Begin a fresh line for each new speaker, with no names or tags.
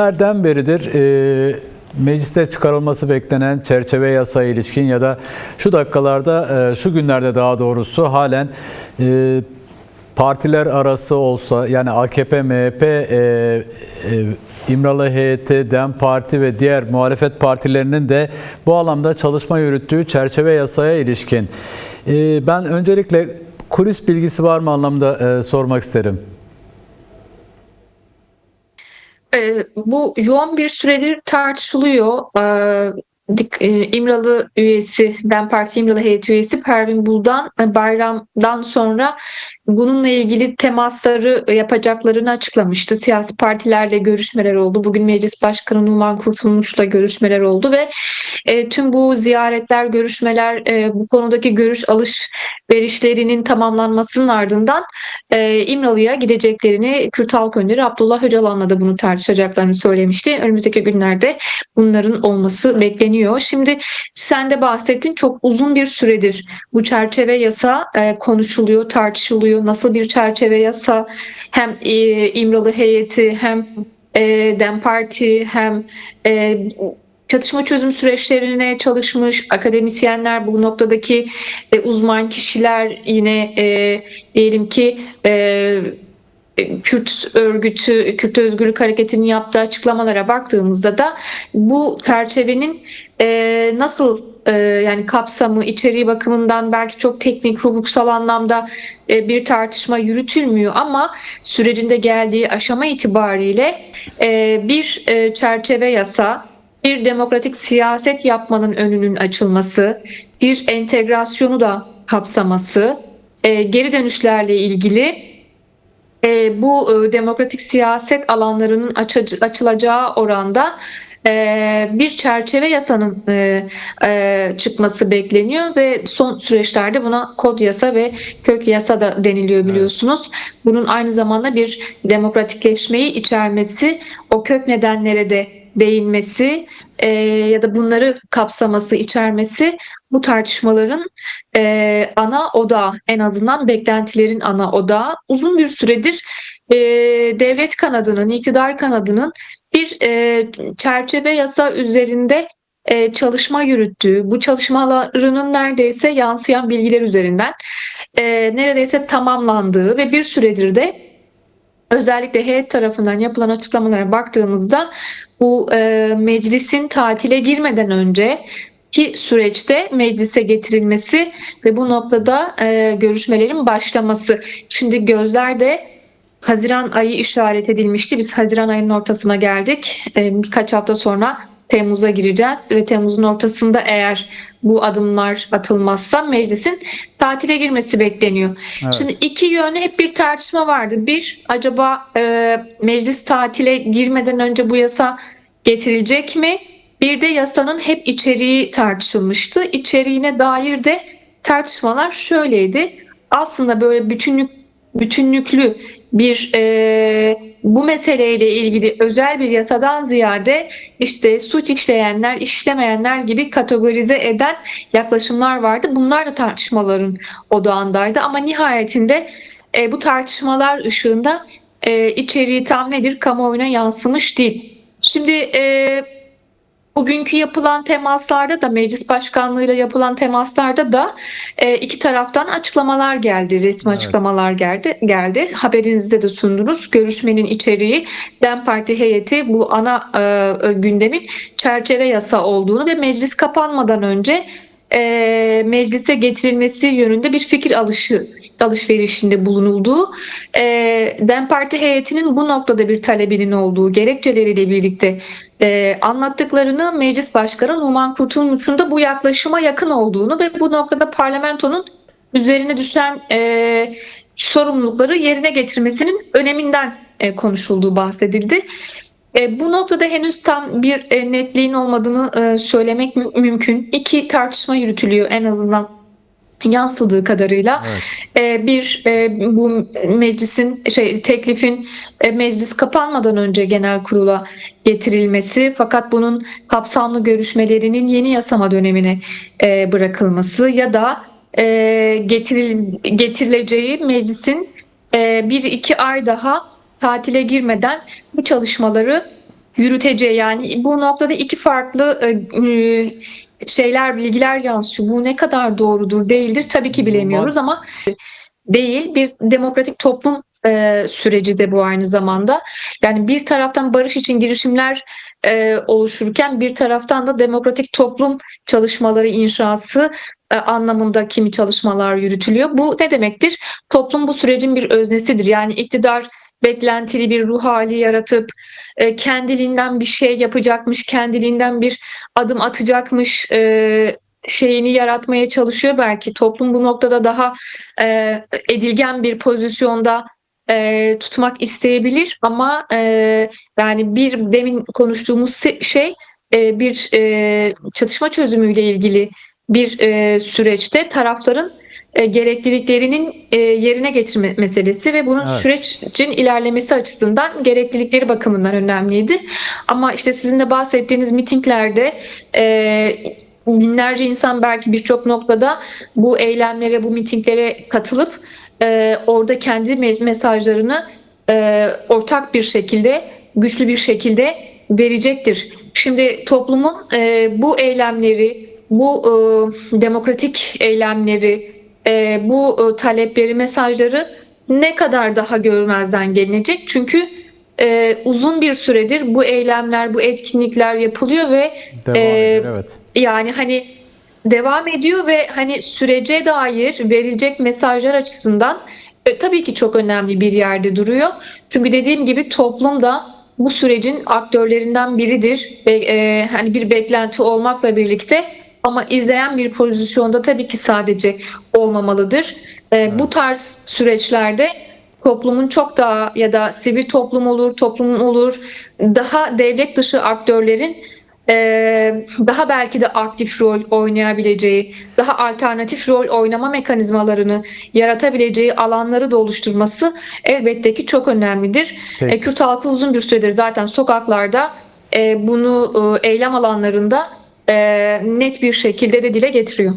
Nereden beridir mecliste çıkarılması beklenen çerçeve yasaya ilişkin ya da şu dakikalarda, şu günlerde daha doğrusu halen partiler arası olsa yani AKP, MHP, İmralı heyeti, DEM Parti ve diğer muhalefet partilerinin de bu alanda çalışma yürüttüğü çerçeve yasaya ilişkin. Ben öncelikle kulis bilgisi var mı anlamda sormak isterim.
Bu yoğun bir süredir tartışılıyor. İmralı üyesi, DEM Parti İmralı heyeti üyesi Pervin Buldan bayramdan sonra bununla ilgili temasları yapacaklarını açıklamıştı. Siyasi partilerle görüşmeler oldu. Bugün Meclis Başkanı Numan Kurtulmuş'la görüşmeler oldu ve tüm bu ziyaretler, görüşmeler, bu konudaki görüş alışverişlerinin tamamlanmasının ardından İmralı'ya gideceklerini Kürt Halk Önderi Abdullah Öcalan'la da bunu tartışacaklarını söylemişti. Önümüzdeki günlerde bunların olması bekleniyor. Şimdi sen de bahsettin, çok uzun bir süredir bu çerçeve yasa konuşuluyor, tartışılıyor. Nasıl bir çerçeve yasa? Hem İmralı heyeti hem DEM Parti hem çatışma çözüm süreçlerine çalışmış akademisyenler, bu noktadaki uzman kişiler, yine diyelim ki Kürt örgütü, Kürt Özgürlük Hareketi'nin yaptığı açıklamalara baktığımızda da bu çerçevenin nasıl yani kapsamı, içeriği bakımından belki çok teknik, hukuksal anlamda bir tartışma yürütülmüyor ama sürecinde geldiği aşama itibariyle bir çerçeve yasa, bir demokratik siyaset yapmanın önünün açılması, bir entegrasyonu da kapsaması, geri dönüşlerle ilgili bu demokratik siyaset alanlarının açılacağı oranda bir çerçeve yasanın çıkması bekleniyor ve son süreçlerde buna kod yasa ve kök yasa da deniliyor, biliyorsunuz. Bunun aynı zamanda bir demokratikleşmeyi içermesi, o kök nedenlere de değinmesi ya da bunları kapsaması, içermesi bu tartışmaların ana odağı, en azından beklentilerin ana odağı. Uzun bir süredir devlet kanadının, iktidar kanadının bir çerçeve yasa üzerinde çalışma yürüttüğü, bu çalışmalarının neredeyse yansıyan bilgiler üzerinden neredeyse tamamlandığı ve bir süredir de özellikle heyet tarafından yapılan açıklamalara baktığımızda bu meclisin tatile girmeden önce ki süreçte meclise getirilmesi ve bu noktada görüşmelerin başlaması. Şimdi gözler de Haziran ayı işaret edilmişti. Biz Haziran ayının ortasına geldik. Birkaç hafta sonra Temmuz'a gireceğiz ve Temmuz'un ortasında eğer bu adımlar atılmazsa meclisin tatile girmesi bekleniyor. Evet. Şimdi iki yönlü hep bir tartışma vardı. Bir, acaba meclis tatile girmeden önce bu yasa getirilecek mi? Bir de yasanın hep içeriği tartışılmıştı. İçeriğine dair de tartışmalar şöyleydi. Aslında böyle bütünlüklü bir bu meseleyle ilgili özel bir yasadan ziyade işte suç işleyenler, işlemeyenler gibi kategorize eden yaklaşımlar vardı. Bunlar da tartışmaların odağındaydı ama nihayetinde bu tartışmalar ışığında içeriği tam nedir kamuoyuna yansımış değil. Şimdi bugünkü yapılan temaslarda da, meclis başkanlığıyla yapılan temaslarda da iki taraftan açıklamalar geldi, resmi açıklamalar geldi. Haberinizde de sundunuz. Görüşmenin içeriği DEM Parti heyeti bu ana gündemin çerçeve yasa olduğunu ve meclis kapanmadan önce meclise getirilmesi yönünde bir fikir alışverişinde bulunulduğu, DEM Parti heyetinin bu noktada bir talebinin olduğu gerekçeleriyle birlikte anlattıklarını, Meclis Başkanı Numan Kurtulmuş'un da bu yaklaşıma yakın olduğunu ve bu noktada parlamentonun üzerine düşen sorumlulukları yerine getirmesinin öneminden konuşulduğu bahsedildi. Bu noktada henüz tam bir netliğin olmadığını söylemek mümkün. İki tartışma yürütülüyor en azından yansıdığı kadarıyla. Evet. Bu meclisin teklifin meclis kapanmadan önce genel kurula getirilmesi, fakat bunun kapsamlı görüşmelerinin yeni yasama dönemine bırakılması ya da getirileceği meclisin 1-2 ay daha tatile girmeden bu çalışmaları yürüteceği, yani bu noktada iki farklı bilgiler yansıyor. Bu ne kadar doğrudur, değildir tabii ki bilemiyoruz ama değil. Bir demokratik toplum süreci de bu aynı zamanda. Yani bir taraftan barış için girişimler oluşurken bir taraftan da demokratik toplum çalışmaları inşası anlamında kimi çalışmalar yürütülüyor. Bu ne demektir? Toplum bu sürecin bir öznesidir. Yani iktidar beklentili bir ruh hali yaratıp kendiliğinden bir şey yapacakmış, kendiliğinden bir adım atacakmış şeyini yaratmaya çalışıyor belki. Toplum bu noktada daha edilgen bir pozisyonda tutmak isteyebilir ama yani bir demin konuştuğumuz şey bir çatışma çözümüyle ilgili bir süreçte tarafların gerekliliklerinin yerine getirme meselesi ve bunun
Evet.
sürecin ilerlemesi açısından gereklilikleri bakımından önemliydi. Ama işte sizin de bahsettiğiniz mitinglerde binlerce insan belki birçok noktada bu eylemlere, bu mitinglere katılıp orada kendi mesajlarını ortak bir şekilde, güçlü bir şekilde verecektir. Şimdi toplumun bu eylemleri, bu demokratik eylemleri, bu talepleri, mesajları ne kadar daha görmezden gelinecek? Çünkü uzun bir süredir bu eylemler, bu etkinlikler yapılıyor ve
Devam ediyor, evet.
yani hani devam ediyor ve hani sürece dair verilecek mesajlar açısından tabii ki çok önemli bir yerde duruyor. Çünkü dediğim gibi toplum da bu sürecin aktörlerinden biridir ve hani bir beklenti olmakla birlikte ama izleyen bir pozisyonda tabii ki sadece olmamalıdır. Bu tarz süreçlerde toplumun çok daha ya da sivil toplum olur, toplumun olur, daha devlet dışı aktörlerin daha belki de aktif rol oynayabileceği, daha alternatif rol oynama mekanizmalarını yaratabileceği alanları da oluşturması elbette ki çok önemlidir.
Peki.
Kürt halkı uzun bir süredir zaten sokaklarda bunu eylem alanlarında net bir şekilde de dile getiriyor.